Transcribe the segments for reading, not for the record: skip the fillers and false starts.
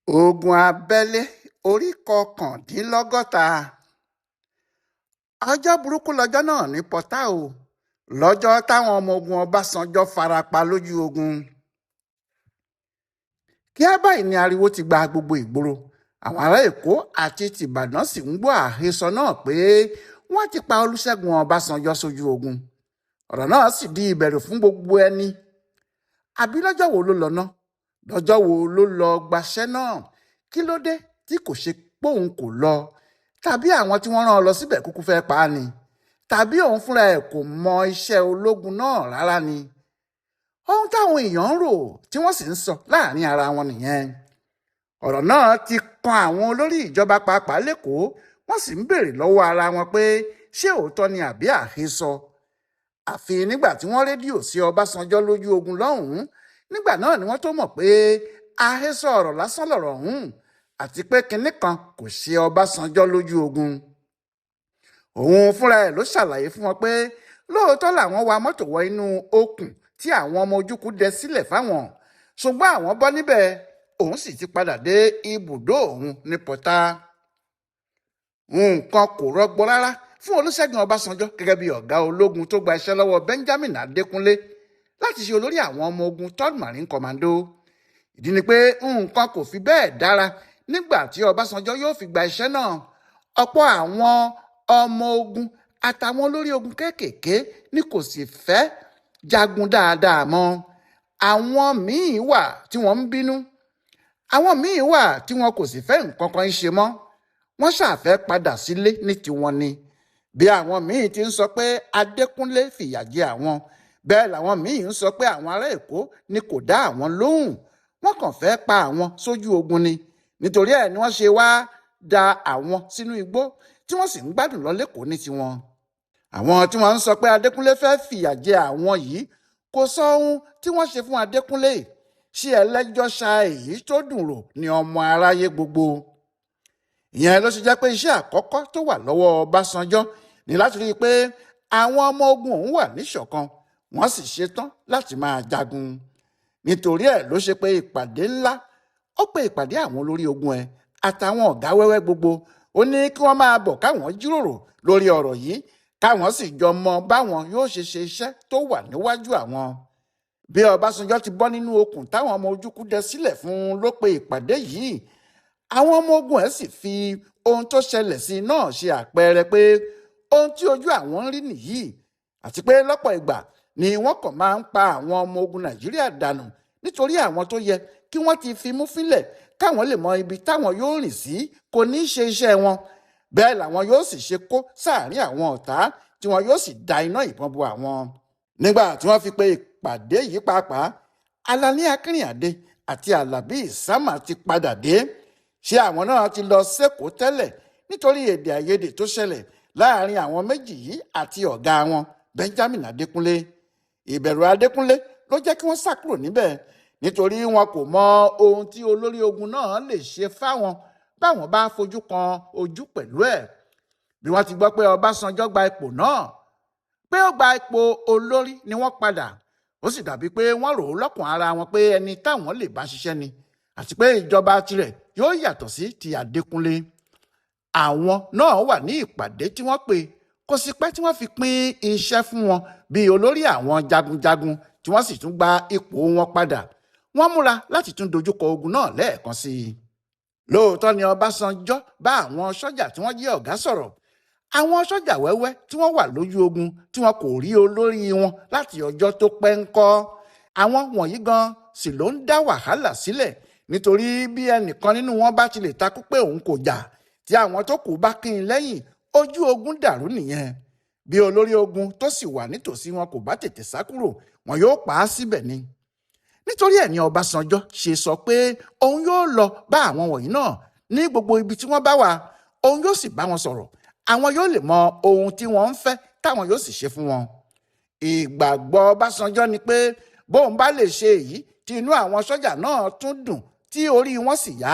Ogun abẹ́lé orí kọkàndínlọ́gọ́ta. Ọjọ́ burúkú lọ́jọ́ náà ní Pọta o, lọ́jọ́ táwọn ọmọ ogun Ọbasanjọ farapa lójú ogun. Kíá báyìí ni ariwo ti gba gbogbo ìgboro. Àwọn ará Èkó àti tìbàdàn sì ń gbọ́ àhesọ náà pé wọ́n ti pa Olúṣẹ́gun Ọbasanjọ sójú ogun. Ọ̀rọ̀ náà sì di ìbẹ̀rù fún gbogbo ẹni. Àbí lọ́jọ́ wo ló lọ ná? Lọ́jọ́ wo ló lọ gbaṣẹ́ náà? Kí ló dé tí kò ṣe póun kò lọ? Tàbí àwọn tí wọ́n rán ọ lọ síbẹ̀ kúkú fẹ́ pa á ni? Tàbí òun fúnra ẹ̀ kò mọ iṣẹ́ ológun náà rárá ni? Ohun táwọn èèyàn ń rò tí wọ́n sì ń sọ láàrin ara wọn nìyẹn. Ọ̀rọ̀ náà ti kan àwọn olórí ìjọba pàápàá lÉkòó, wọ́n sì ń béèrè lọ́wọ́ ara wọn pé ṣé òótọ́ ni àbí àhesọ. Àfi nígbà tí wọ́n rédíò sí Ọbásanjọ́ lójú ogun lọ́hùn-ún, nígbà náà ni wọ́n tó mọ̀ pé àhesọ ọ̀rọ̀ lásán lọ̀rọ̀ ọ̀hún, àti pé kinní kan kò ṣe Ọbásanjọ́ lójú ogun. Òun fúnra ẹ̀ ló ṣàlàyé fún wọn pé lóòótọ́ làwọn wa mọ́tò wọ inú okùn tí àwọn ọmọ ojúkú dẹ sílẹ̀ fáwọn, ṣùgbọ́n àwọn bọ́ níbẹ̀, òun sì ti padà dé ibùdó òun ní Pọta. Nǹkan kò rọgbọ rárá fún Olúṣẹ́gun Ọbásanjọ́ gẹ́gẹ́ bí ọ̀gá ológun tó gba iṣẹ́ lọ́wọ́ Benjamin Adékúnlé láti ṣe olórí àwọn ọmọ ogun 3rd Marine Commando. Ìdí ni pé nǹkan kò fi bẹ́ẹ̀ dára nígbà tí Ọbásanjọ́ yóò fi gba iṣẹ́ náà. Ọ̀pọ̀ àwọn ọmọ ogun àtàwọn olórí ogun kéékèèké ni kò sì fẹ́ jagun dáadáa mọ́. Àwọn míì wà tí wọ́n ń bínú. Àwọn míì wà tí wọn kò sì fẹ́ nǹkan kan ṣe mọ́. Wọ́n ṣàfẹ́ padà sílé ní tiwọn ni. Bí àwọn míì ti ń sọ pé Adékúnlé fìyà jẹ àwọn, bẹ́ẹ̀ làwọn míì ń sọ pé àwọn ará Èkó ni kò dá àwọn lóhùn. Wọ́n kàn fẹ́ pa àwọn sójú ogun ni. Nítorí ẹ̀ ni wọ́n ṣe wá da àwọn sínú igbó tí wọ́n sì ń gbádùn lọ l'Ékòó ní tiwọn. Àwọn tí wọ́n ń sọ pé Adékúnlé fẹ́ fìyà jẹ àwọn yìí kò sọ ohun tí wọ́n ṣe fún Adékúnlé. Ṣé ẹlẹ́jọ́ ṣa èyí tó dùn rò ní ọmọ aráyé gbogbo? Ìyẹn ló ṣe jẹ́ pé iṣẹ́ àkọ́kọ́ tó wà lọ́wọ́ Ọbásanjọ́ ní láti rí i pé àwọn ọmọ ogun òun wà níṣọ̀kan, wọ́n sì ṣetán láti máa jagun. Nítorí ẹ̀ ló ṣe pé ìpàdé ńlá. Ó pe ìpàdé àwọn olórí ogun ẹ̀ àtàwọn ọ̀gá wẹ́wẹ́ gbogbo. Ó ní kí wọ́n máa bọ̀ káwọn jíròrò lórí ọ̀rọ̀ yìí, káwọn sì jọ mọ báwọn yóò ṣe ṣe iṣẹ́ tó wà níwájú àwọn. Bí Ọbásanjọ́ ti bọ́ nínú okùn táwọn ọmọ ojúkú dẹ sílẹ̀ fún un ló pe ìpàdé yìí. Àwọn ọmọ ogun ẹ̀ sì fi ohun tó ṣẹlẹ̀ sí náà ṣe àpẹẹrẹ pé ohun tí ojú àwọn ń rí nìyí, àti pé lọ́pọ̀ ìgbà ni wọ́n kàn máa ń pa àwọn ọmọ ogun Nàìjíríà dànù nítorí àwọn tó yẹ kí wọ́n ti fimú fínlẹ̀ káwọn lè mọ ibi táwọn yóò rìn sí kò ní í ṣe iṣẹ́ wọn. Bẹ́ẹ̀ làwọn yóò sì ṣe kó sáàárín àwọn ọ̀tá tí wọn yóò sì da iná ìbọn bo àwọn. Nígbà tí wọ́n fi pe ìpàdé yìí pàápàá, Alani Akínrìnàdé àti Àlàbí Ìsámà ti padà dé. Ṣé àwọn náà ti lọ s'Ékòó tẹ́lẹ̀ nítorí èdè àìyedè tó ṣẹlẹ̀ láàrin àwọn méjì yìí àti ọ̀gá wọn Benjamin Adékúnlé? Ìbẹ̀rù Adékúnlé ló jẹ́ kí wọ́n sá kúrò níbẹ̀, nítorí wọn kò mọ ohun tí olórí ogun náà lè ṣe fáwọn báwọn bá fojú kan ojú pẹ̀lú ẹ̀. Bí wọ́n ti gbọ́ pé Ọbásanjọ́ gba ipò náà, pé ó gba ipò olórí, ni wọ́n padà. Ó sì dàbí pé wọ́n rò ó lọ́kàn ara wọn pé ẹni táwọn lè bá ṣiṣẹ́ ni, àti pé ìjọba tirẹ̀ yóò yàtọ̀ sí ti Adékúnlé. Àwọn náà wà ní ìpàdé tí wọ́n pè. Kò sí pẹ́ tí wọ́n fi pín iṣẹ́ fún wọn bí olórí àwọn jagunjagun, tí wọ́n sì tún gba ipò wọn padà. Wọ́n múra láti tún dojúkọ ogun náà lẹ́ẹ̀kan sí i. Lóòótọ́ ni Ọbásanjọ́ bá àwọn sọ́jà tí wọ́n jẹ́ ọ̀gá sọ̀rọ̀. Àwọn sọ́jà wẹ́wẹ́ tí wọ́n wà lójú ogun tí wọn kò rí olórí wọn láti ọjọ́ tó pẹ́ ńkọ́. Àwọn wọ̀nyí gan sì ló ń dá wàhálà sílẹ̀, nítorí bí ẹnìkan nínú wọn bá ti lè takú pé òun kò jà, tí àwọn tó kù bá kín in lẹ́yìn, ojú ogun dàrú nìyẹn. Bí olórí ogun tó sì wà nítòsí wọn kò bá tètè sá kúrò, wọn yóò pa á síbẹ̀ ni. Nítorí ẹ̀ ni Ọbásanjọ́ ṣe sọ pé òun yóò lọ bá àwọn wọ̀nyí náà ní gbogbo ibi tí wọ́n bá wà. Òun yóò sì bá wọn sọ̀rọ̀. Àwọn yóò lè mọ ohun tí wọ́n ń fẹ́ táwọn yóò sì ṣe fún wọn. Ìgbàgbọ́ Ọbásanjọ́ ni pé bóun bá lè ṣe èyí tí inú àwọn sọ́jà náà tún dùn tí orí wọn sì yá,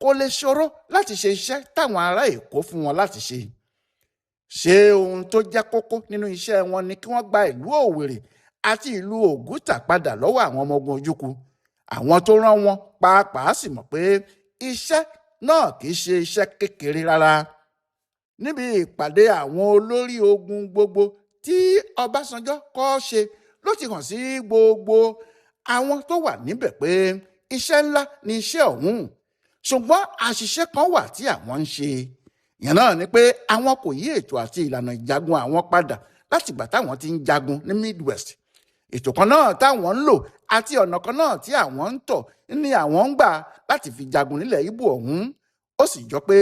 kò lè ṣòro láti ṣe iṣẹ́ táwọn ará Èkó fún wọn láti ṣe. Ṣé ohun tó jẹ́ kókó nínú iṣẹ́ wọn ni kí wọ́n gba ìlú Òwèrè àti ìlú Ògùtà padà lọ́wọ́ àwọn ọmọ ogun ojúkú? Àwọn tó rán wọn pàápàá sì mọ̀ pé iṣẹ́ náà kì í ṣe iṣẹ́ kékeré rárá. Níbi ìpàdé àwọn olórí ogun gbogbo tí Ọbásanjọ́ kọ́ ṣe ló ti hàn sí gbogbo àwọn tó wà níbẹ̀ pé iṣẹ́ ńlá ni iṣẹ́ ọ̀hún, ṣùgbọ́n àṣìṣe kan wà tí àwọn ń ṣe. Ìyẹn náà ni pé àwọn kò yí ètò àti ìlànà ìjagun àwọn padà látìgbà táwọn ti ń jagun ní Midwest. Ètò kan náà táwọn ń lò àti ọ̀nà kan náà tí àwọn ń tọ̀ ni àwọn ń gbà láti fi jagun nílẹ̀ Ìgbò ọ̀hún. Ó sì jọ pé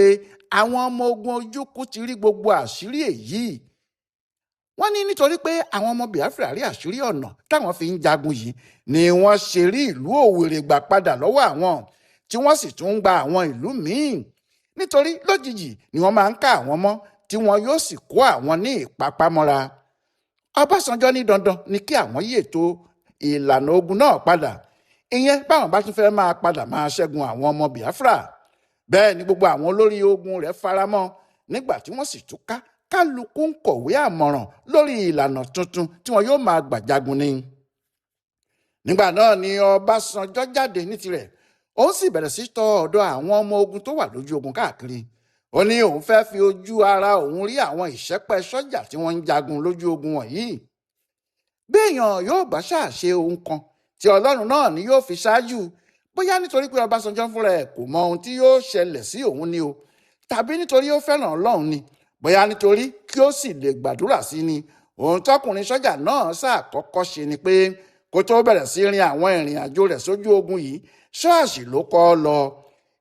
àwọn ọmọ ogun Ojukwu ti rí gbogbo àṣírí èyí. Wọ́n ní nítorí pé àwọn ọmọ Biafra rí àṣírí ọ̀nà táwọn fi ń jagun yìí ni wọ́n ṣe rí ìlú Òwèrè gbà padà lọ́wọ́ àwọn, tí wọ́n sì tún ń gba àwọn ìlú míì. Nítorí lójijì ni wọ́n máa ń ká àwọn mọ́ tí wọn yóò sì kó àwọn ní ìpápámọ́ra. Ọbásanjọ́ ní dandan ni kí àwọn yí ètò ìlànà ogun náà padà, ìyẹn báwọn bá tún fẹ́ máa padà máa ṣẹ́gun àwọn ọmọ Biafra. Bẹ́ẹ̀ ni gbogbo àwọn olórí ogun rẹ̀ faramọ́ nígbà tí wọ́n sì túká, kálukú ń kọ̀wé àmọ̀ràn lórí ìlànà tuntun tí wọn yóò máa gbà jagun ni. Nígbà náà ni Ọbásanjọ́ jáde ní tirẹ̀, òun sì bẹ̀rẹ̀ sí tọ ọ̀dọ̀ àwọn ọmọ ogun tó wà lójú ogun káàkiri. Ó ní òun fẹ́ fi ojú ara òun rí àwọn ìṣẹ́pẹ́ sọ́jà tí wọ́n ń jagun lójú ogun wọ̀nyí. Béèyàn yóò bá ṣàṣe ohun kan tí Ọlọ́run náà ni yóò fi ṣáájú, bóyá nítorí pé Ọbásanjọ́ fúnra ẹ̀ kò mọ ohun tí yóò ṣẹlẹ̀ sí òun ni o, tàbí nítorí ó fẹ́ràn Ọlọ́run ni, bóyá nítorí kí ó sì lè gbàdúrà sí ni. Ohun tọkùnrin sọ́jà náà ṣàkọ́kọ́ ṣe ni pé kó tó bẹ̀rẹ̀ sí rin àwọn ìrìn àjò rẹ̀ sójú ogun yìí, ṣọ́ọ̀ṣì ló kọ́ lọ.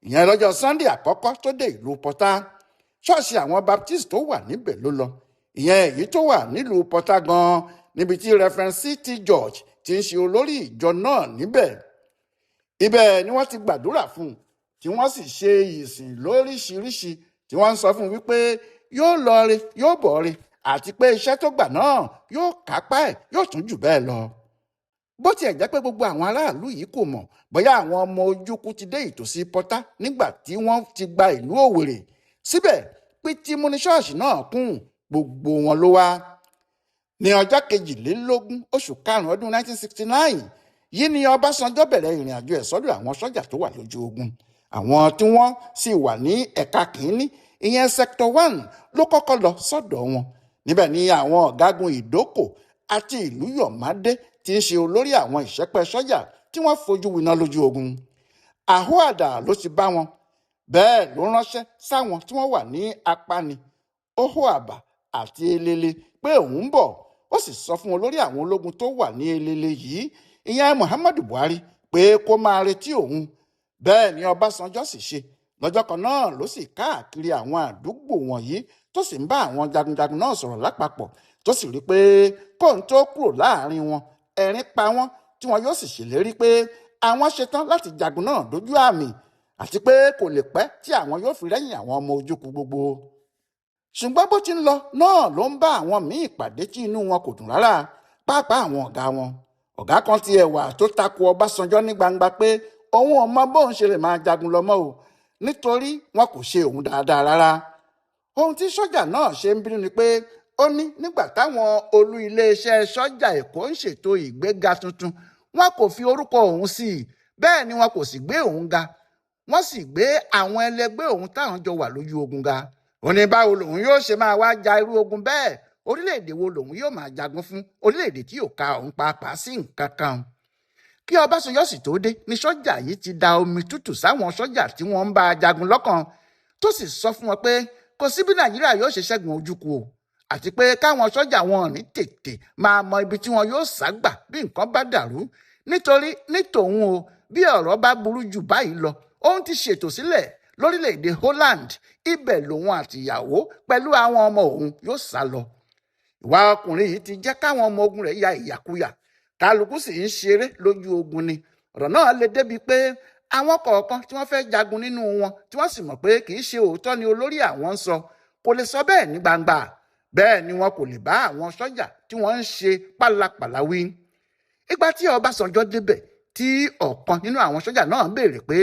Ìyẹn lọ́jọ́ Sunday àkọ́kọ́ tó dé ìlú Pọta, ṣọ́ọ̀ṣì àwọn Baptist tó wà níbẹ̀ ló lọ. Ìyẹn èyí tó wà nílùú Pọta gan-an, níbi tí Reverend C.T. George ti ń ṣe olórí ìjọ náà níbẹ̀. Ibẹ̀ ni wọ́n ti gbàdúrà fún un, tí wọ́n sì ṣe ìsìn lóríṣiríṣi, tí wọ́n ń sọ fún un wípé yóò lọ re yóò bọ̀ re, àti pé iṣẹ́ tó gbà náà yóò kápá ẹ̀, yóò tún jù bẹ́ẹ̀ lọ. Bó tiẹ̀ jẹ́ pé gbogbo àwọn aráàlú yìí kò mọ̀ bóyá àwọn ọmọ Ojukwu ti dé ìtòsí Pọta nígbà tí wọ́n ti gba ìlú Òwèrè, síbẹ̀ pítímù ní ṣọ́ọ̀ṣì náà kún, gbogbo wọn ló wá. Ní ọjọ́ 22 oṣù karùn-ún ọdún 1969 yìí ni Ọbásanjọ́ bẹ̀rẹ̀ ìrìn àjò ẹ̀ sọ́dọ̀ àwọn sọ́jà tó wà lójú ogun. Àwọn tí wọ́n sì wà ní ẹ̀ka kìíní, ìyẹn sector 1 ló kọ́kọ́ lọ sọ́dọ̀ wọn. Níbẹ̀ ni àwọn ọ̀gágun Ìdókò àti ìlú Yọ̀mádé tí ń ṣe olórí àwọn ìṣẹ́pẹ́ sọ́jà tí wọ́n fojú winá lójú ogun. Àhúàdà ló ti bá wọn, bẹ́ẹ̀ ló ránṣẹ́ sáwọn tí wọ́n wà ní Apani, Ohuàbà àti Elele pé òun ń bọ̀. Ó sì sọ fún olórí àwọn ológun tó wà ní Elele yìí, ìyẹn Muhammadu Buhari, pé kó máa retí òun. Bẹ́ẹ̀ ni Ọbásanjọ́ sì ṣe. Lọ́jọ́ kan náà ló sì káàkiri àwọn àdúgbò wọ̀nyí tó sì ń bá àwọn jagunjagun náà sọ̀rọ̀ lápapọ̀, tó sì rí pé kóun tó kúrò láàrin wọn, ẹ̀rín pa wọ́n, tí wọn yóò sì ṣèlérí pé àwọn ṣetán láti jagun náà dójú àmì, àti pé kò lè pẹ́ tí àwọn yóò fi rẹ́yìn àwọn ọmọ Ojukwu gbogbo. Ṣùgbọ́n bó ti ń lọ náà ló ń bá àwọn míì pàdé tí inú wọn kò dùn rárá, pàápàá àwọn ọ̀gá wọn. Ọ̀gá kan ti ẹ̀wà tó tako Ọbásanjọ́ ní gbangba pé òun ò mọ bóun ṣe lè máa jagun lọ mọ́ o, nítorí wọn kò ṣe òun dáadáa rárá. Ohun tí sọ́jà náà ṣe ń bínú ni pé ó ní nígbà táwọn olú iléeṣẹ́ sọ́jà Èkó ń ṣètò ìgbéga tuntun, wọn kò fi orúkọ òun sí i, bẹ́ẹ̀ ni wọn kò sì gbé òun ga. Wọ́n sì gbé àwọn ẹlẹgbẹ́ òun táwọn jọ wà lójú ogun ga. Ó ní báwo lòun yóò ṣe máa wá ja irú ogun bẹ́ẹ̀, orílẹ̀-èdè wo lòun yóò máa jagun fún, orílẹ̀-èdè tí yóò ka òun pàápàá sí nǹkan kan. Kí Ọbásanjọ́ sì tó dé ni sọ́jà yìí ti da omi tútù sáwọn sọ́jà tí wọ́n ń bá a jagun lọ́kàn, tó sì sọ fún wọn pé kò sí bí Nàìjíríà yóò ṣe ṣẹ́gun Ojukwu o, àti pé káwọn sọ́jà wọn ní tètè máa mọ ibi tí wọn yóò ságbà bí nǹkan bá dàrú, nítorí ní tòun o, bí ọ̀rọ̀ bá burú jù báyìí lọ, òun ti ṣètò sílẹ̀ lórílẹ̀‐èdè Holland, ibẹ̀ lòun àtìyàwó pẹ̀lú àwọn ọmọ òun yóò sá lọ. Ìwà ọkùnrin yìí ti jẹ́ káwọn ọmọ ogun rẹ̀ ya ìyàkuyà, kálukú sì ń ṣeré lójú ogun ni. Ọ̀rọ̀ náà le débi pé àwọn kọ̀ọ̀kan tí wọ́n fẹ́ jagun nínú wọn, tí wọ́n sì mọ̀ pé kì í ṣe òótọ́ ni olórí àwọn ń sọ, kò lè sọ bẹ́ẹ̀ ní gbangba. Bẹ́ẹ̀ ni wọn kò lè bá àwọn sọ́jà tí wọ́n ń ṣe pálapàla wí. Ìgbà tí Ọbásanjọ́ débẹ̀, tí ọ̀kan nínú àwọn sọ́jà náà béèrè pé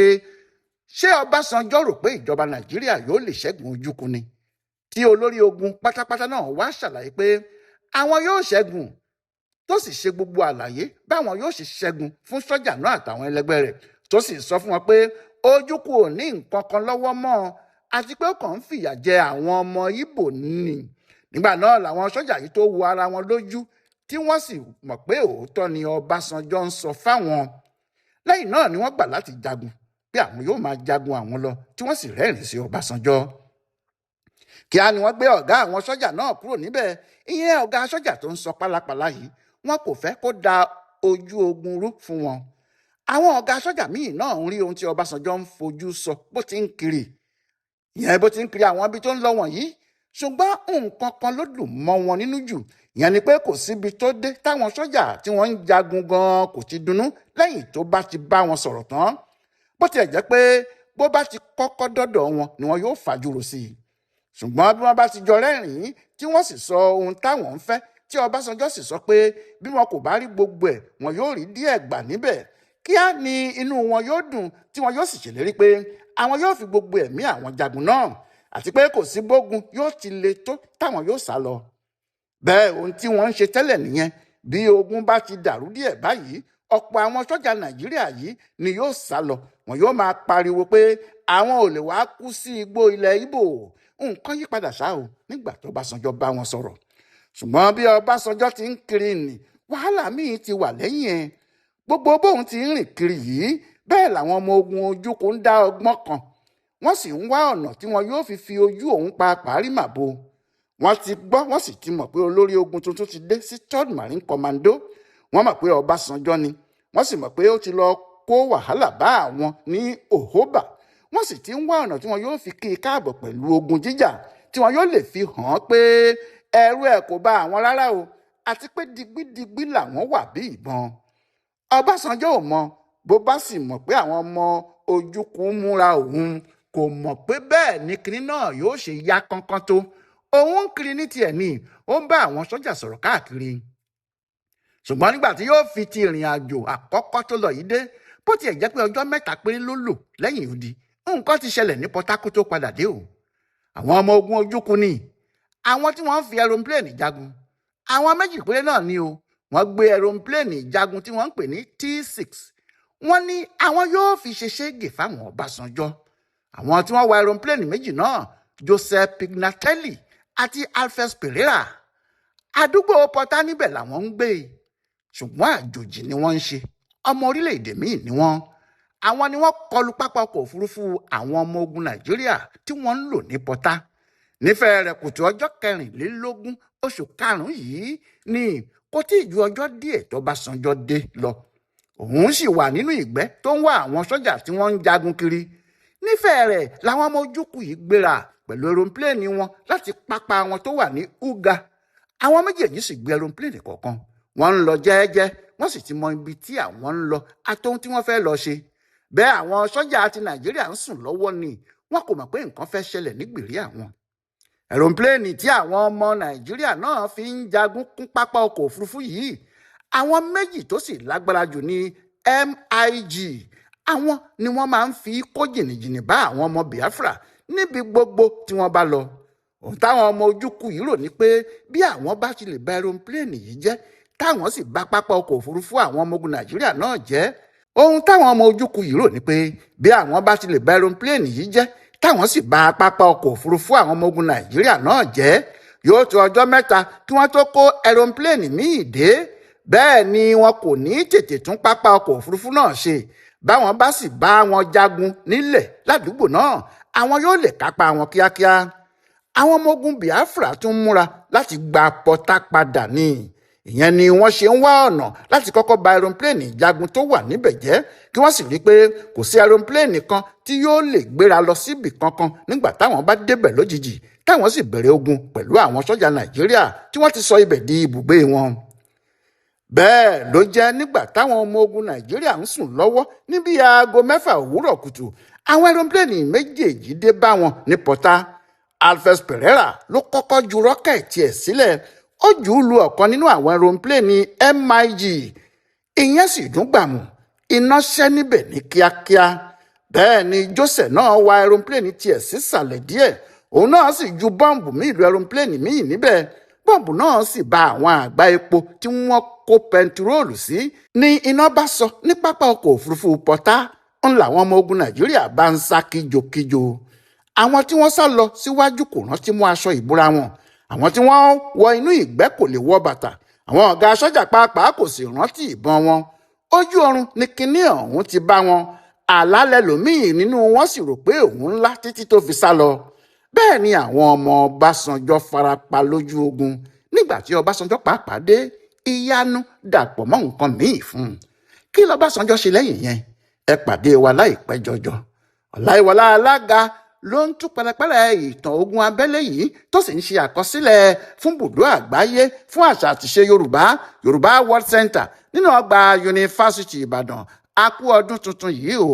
ṣé Ọbásanjọ́ rò pé ìjọba Nàìjíríà yóò lè ṣẹ́gun Ojukwu ni, tí olórí ogun pátápátá náà wá ṣàlàyé pé àwọn yóò ṣẹ́gun, tó sì ṣe gbogbo àlàyé báwọn yóò ṣe ṣẹ́gun fún sọ́jà náà àtàwọn ẹlẹgbẹ́ rẹ̀, tó sì sọ fún wọn pé Ojukwu ò ní nǹkan kan lọ́wọ́ mọ́ àti pé ó kàn ń fìyà jẹ àwọn ọmọ Ìgbò nì. Nígbà náà làwọn sójà yìí tó wo ara wọn lójú tí wọ́n sì mọ̀ pé òótọ́ ni Ọbásanjọ́ ń sọ fáwọn. Lẹ́yìn náà ni wọ́n gbà láti jagun pé àwọn yóò máa jagun àwọn lọ tí wọ́n sì rẹ́rìn sí Ọbásanjọ́. Kíá ni wọ́n gbé ọ̀gá àwọn sójà náà kúrò níbẹ̀. Ìyẹn ọ̀gá sójà tó ń sọ pálapàla yìí, wọn kò fẹ́ kó da ojú ogun rú fún wọn. Àwọn ọ̀gá sójà míì náà ń rí ohun tí Ọbásanjọ́ ń fojú sọ bó ti ń kiri. Ìyẹn bó ti ń kiri àwọn ibi tó ń lọ wọ̀nyí. Ṣùgbọ́n nǹkan kan ló dùn mọ́ wọn nínú jù. Ìyẹn ni pé kò síbi tó dé táwọn sójà tí wọ́n ń jagun gan kò ti dunnú lẹ́yìn tó bá ti bá wọn sọ̀rọ̀ tán. Bó tiẹ̀ jẹ́ pé bó bá ti kọ́kọ́ dọ́dọ̀ wọn ni wọn yóò fàjúrò sí i. Ṣùgbọ́n bí wọ́n bá ti jọ rẹ́rìn-ín tí wọ́n sì sọ ohun táwọn ń fẹ́ tí Ọbásanjọ́ sì sọ pé bí wọn kò bá rí gbogbo ẹ̀ wọn yóò rí díẹ̀ gbà níbẹ̀. Kíá ni inú wọn yóò dùn tí wọn yóò sì ṣèlérí pé àwọn yóò fi gbogbo ẹ̀mí àwọn jagun náà àti pé kò sí bógun yóò ti le tó táwọn yóò sá lọ. Bẹ́ẹ̀ ohun tí wọ́n ń ṣe tẹ́lẹ̀ nìyẹn. Bí ogun bá ti dàrú díẹ̀ báyìí, ọ̀pọ̀ àwọn sójà Nàìjíríà yìí ni yóò sá lọ. Wọn yóò máa pariwo pé àwọn ò lè wá kú sí igbó ilẹ̀ Ìgbò. Nǹkan yí padà ṣá o nígbà tó Ọbásanjọ́ bá wọn sọ̀rọ̀. Ṣùgbọ́n bí Ọbásanjọ́ ti ń kiri nì, wàhálà míì ti wà lẹ́yìn ẹ̀. Gbogbo bóun ti ń rìn kiri yìí, bẹ́ẹ̀ làwọn ọmọ ogun Ojukwu ń dá ọgbọ́n kan. Wọ́n sì ń wá ọ̀nà tí wọn yóò fi ojú òun pa pàárí màbo. Wọ́n ti gbọ́, wọ́n sì ti mọ̀ pé olórí ogun tuntun ti dé sí 3rd Marine Commando. Wọ́n mọ̀ pé Ọbásanjọ́ ni. Wọ́n sì mọ̀ pé ó ti lọ kó wàhálà bá àwọn ní Òhóbà. Wọ́n sì ti ń wá ọ̀nà tí wọn yóò fi kí i káàbọ̀ pẹ̀lú ogun jíjà tí wọn yóò lè fi hàn án pé ẹ̀rù ẹ̀ kò bá àwọn rárá o àti pé digbídigbí làwọn wà bí ìbọn. Ọbásanjọ́ ò mọ̀, bó bá sì mọ̀ pé àwọn ọmọ Ojukwu ń múra òun, kò mọ̀ pé bẹ́ẹ̀ ni kinní náà yóò ṣe yá kánkán tó. Òun ń kiri ní tiẹ̀ ni, ó ń bá àwọn sójà sọ̀rọ̀ káàkiri. Ṣùgbọ́n nígbà tí yóò fi ti ìrìn àjò àkọ́kọ́ tó lọ yìí dé, bó tiẹ̀ jẹ́ pé ọjọ́ 3 péré ló lò lẹ́yìn odi, nǹkan ti ṣẹlẹ̀ ní Pọta kó tó padà dé o. Àwọn ọmọ ogun Ojukwu ni àwọn tí wọ́n ń fi aeroplane jagun. Àwọn méjì péré náà ni o. Wọ́n gbé aeroplane jagun tí wọ́n ń pè ní T6. Wọ́n ní àwọn yóò fi ṣe ṣége fáwọn Ọbásanjọ́. Àwọn tí wọ́n wa aeroplane méjì náà, Joseph Pignatelli àti Alpheus Pereira. Àdúgbò Pọta níbẹ̀ làwọn ń gbé. Ṣùgbọ́n àjòjì ni wọ́n ń ṣe. Ọmọ orílẹ̀-èdè míì ni wọ́n. Àwọn ni wọ́n kọlu pápá ọkọ̀ òfurufú àwọn ọmọ ogun Nàìjíríà tí wọ́n ń lò ní Pọta. Nífẹ̀ẹ́ rẹ̀ kùtù ọjọ́ 24 oṣù karùn-ún yìí ni kò tí ì ju ọjọ́ díẹ̀ tó Ọbásanjọ́ dé lọ. Òun sì wà nínú ìgbẹ́ tó ń wá àwọn sójà tí wọ́n ń jagun kiri. Nífẹ̀ẹ́ rẹ̀ làwọn ọmọ Ojukwu yìí gbéra pẹ̀lú aeroplane wọn láti pápá wọn tó wà ní Uga. Àwọn méjèèjì sì gbé aeroplane kọ̀ọ̀kan. Wọ́n ń lọ jẹ́ẹ́jẹ́, wọ́n sì ti mọ ibi tí àwọn ń lọ àtohun tí wọ́n fẹ́ lọ ṣe. Bẹ́ẹ̀ àwọn sójà ti Nàìjíríà ń sùn lọ́wọ́ ni wọ́n kò mọ̀ pé nǹkan fẹ́ ṣẹlẹ̀ nígbèrí àwọn. Aeroplane tí àwọn ọmọ Nàìjíríà náà fi ń jagun kún pápá ọkọ̀ òfurufú yìí, àwọn méjì tó sì lágbára jù ní MiG. Àwọn ni wọ́n máa ń fi kó jìnnìjìnnì bá àwọn ọmọ Biafra níbi gbogbo tí wọ́n bá lọ. Ohun táwọn ọmọ Ojukwu yìí rò ní pé bí àwọn bá ti lè bà aeroplane yìí jẹ́, táwọn sì bà pápá ọkọ̀ òfurufú àwọn ọmọ ogun Nàìjíríà náà jẹ́. Ohun táwọn ọmọ Ojukwu yìí rò ní pé bí àwọn bá ti lè bà aeroplane yìí jẹ́, táwọn sì bà pápá ọkọ̀ òfurufú àwọn ọmọ ogun Nàìjíríà náà jẹ́, yóò tó ọjọ́ 3 kí wọ́n tó kó aeroplane míì dé. Bẹ́ẹ̀ ni wọn kò ní tètè tún pápá ọkọ̀ òfurufú náà ṣe. Báwọn bá sì bá wọn jagun nílẹ̀ ládùúgbò náà, àwọn yóò lè kápá wọn kíákíá. Àwọn ọmọ ogun Biafra tún múra láti gba Pọta padà ni. Ìyẹn ni wọ́n ṣe ń wá ọ̀nà láti kọ́kọ́ bà aeroplane ìjagun tó wà níbẹ̀ jẹ́ kí wọ́n sì rí i pé kò sí aeroplane kan tí yóò lè gbéra lọ síbì kankan nígbà táwọn bá débẹ̀ lójijì, táwọn sì bẹ̀rẹ̀ ogun pẹ̀lú àwọn sójà Nàìjíríà tí wọ́n ti sọ ibẹ̀ di ibùgbé wọn. Bẹ́ẹ̀ ló jẹ́ nígbà táwọn ọmọ ogun Nàìjíríà ń sùn lọ́wọ́ ní bí aago 6 òwúrọ̀ kùtù, àwọn aeroplane méjèèjì dé bá wọn ní Pọta. Alpheus Pereira ló kọ́kọ́ ju rọ́kẹ̀tì ẹ̀ sílẹ̀. Ó jù ú lu ọ̀kan nínú àwọn aeroplane MiG. Ìyẹn sì dún gbàmù, iná ṣẹ́ níbẹ̀ ní kíákíá. Bẹ́ẹ̀ ni Joseph náà wa aeroplane tiẹ̀ sísàlẹ̀ díẹ̀. Òun náà sì ju bọ́ǹbù míì lu aeroplane míì níbẹ̀. Bọ́ǹbù náà sì ba àwọn àgbá epo tí wọ́n kó pẹntiróòlù sí ní iná bá sọ ní pápá ọkọ̀ òfurufú Pọta. ń làwọn ọmọ ogun Nàìjíríà bá ń sá kíjokíjo. Àwọn tí wọ́n sá lọ síwájú kò rántí mú aṣọ ìbúra wọn. Àwọn tí wọ́n wọ inú ìgbẹ́ kò lè wọ bàtà. Àwọn ọ̀gá sọ́jà pàápàá kò sì rántí ìbọn wọn. Ojú ọ̀run ni kinní ọ̀hún ti bá wọn. Àlálẹ̀ lòmíì nínú wọn sì rò pé òun ńlá títí tó fi sá lọ. Bẹ́ẹ̀ ni àwọn ọmọ Ọbásanjọ́ farapa lójú ogun. Nígbà tí Ọbásanjọ́ pàápàá dé, ìyanu dàpọ̀ mọ́ nǹkan míì fún un. Kí lọ́básanjọ́ ṣe lẹ́yìn yẹn? Ẹ pàdé wa láìpẹ́ jọjọ. Ọláyíwọlá Alága ló ń tú pẹ̀lẹ́pẹ̀lẹ́ ìtàn ogun abẹ́lé yìí tó sì ń ṣe àkọsílẹ̀ fún bùdó àgbáyé fún àṣà àtìṣe Yorùbá World Center nínú ọgbà Yunifásítì Ìbàdàn. A kú ọdún tuntun yìí o.